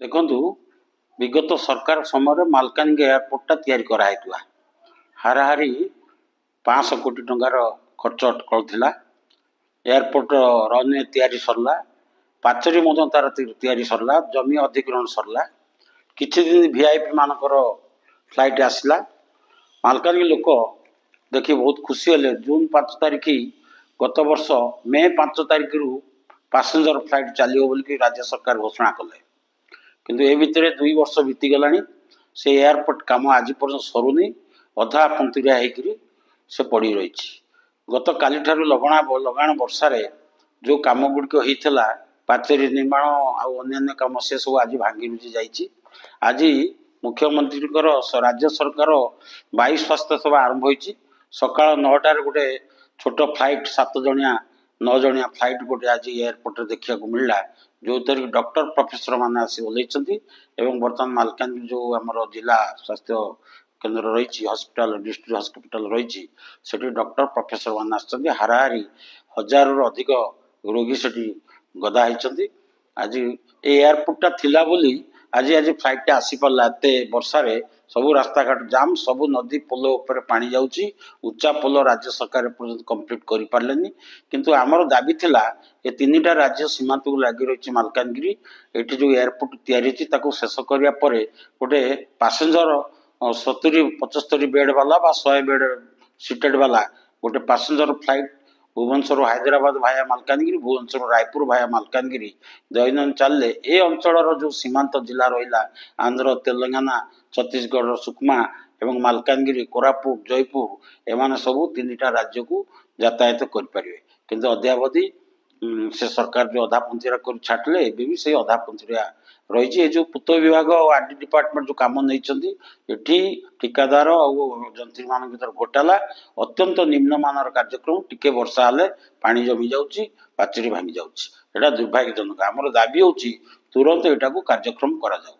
देखु विगत सरकार समय मालकानगिरी एयरपोर्टा या हाराहारी 500 कोटी टंकार खर्च अटकल एयरपोर्ट रनवे तैयारी सरला पाचेरी तार तैयारी सरला जमी अधिग्रहण सरला किछि दिन वीआईपी मानकर फ्लाइट आसला मालकानगिरी लोक देखी बहुत खुशी हेले जून 5 तारिख गत वर्ष मे 5 तारिख रु पैसेंजर फ्लाइट चलो बोल राज्य सरकार घोषणा कले किंतु ए भितर 2 वर्ष बीतीगला से एयरपोर्ट काम आज पर्यटन सरुनी अधा पंतुरिया से पड़ रही गत काली लगाण वर्षा जो कम गुड़िक होता पाचेरी निर्माण आन्य कम से सब आज भांगी रुझी जाइए। आज मुख्यमंत्री राज्य सरकार वायु स्वास्थ्य सेवा आरंभ हो सका 9टार गोटे छोट फ्लाइट 7 जणिया 9 जणिया फ्लाइट गोटे आज एयरपोर्ट देखा मिलला जो थी डॉक्टर प्रोफेसर मैंने आसी ओल्लैंती बर्तमान मालकानगिरी जो आम जिला स्वास्थ्य केन्द्र रही हॉस्पिटल डिस्ट्रिक्ट हॉस्पिटल रही डॉक्टर प्रोफेसर मैंने हाराहारी 1000 रु अधिक रोगी से गदा होती आज एयरपोर्टा थिला बोली आज आज फ्लाइट आसी पारा एत वर्षा सब रास्ता घाट जाम सब नदी पोल उपर पानी जाऊँगी उच्चा पोल राज्य सरकार कंप्लीट कर पारे किंतु आमर दाबी थिला ये 3टा राज्य सीमांत को लगी रही मालकानगिरी ये जो एयरपोर्ट तैयारी शेष करने गोटे पैसेंजर 70-75 बेड वाला 100 बेड सीटेड वाला गोटे पैसेंजर फ्लाइट भुवनेश्वर हैदराबाद भाया मालकानगिरी भुवनेश्वर रायपुर भाया मालकानगिरी दैनंदिन चलले ए अंचल जो सीमांत जिला रहा आंध्र तेलंगाना छत्तीसगढ़ सुकमा एवं मालकानगिरी कोरापुट जयपुर एमाने सबू 3टा राज्य को यातायात करें किंतु अद्यावधि से सरकार जो अधा पंथीरा कर छाड़ले एवं से अधा पंथीरा रही जो पूर्त विभाग और आरडी डिपार्टमेंट जो कम नहीं ठिकादार और जंत्री मान भर घोटाला अत्यंत निम्नमान कार्यक्रम टिके वर्षा हेले पानी जमी जाऊँगी पाचेरी भांगी जाऊँगी दुर्भाग्यजनक आमर दाबी होची तुरंत यहाँ कार्यक्रम करा जाऊ।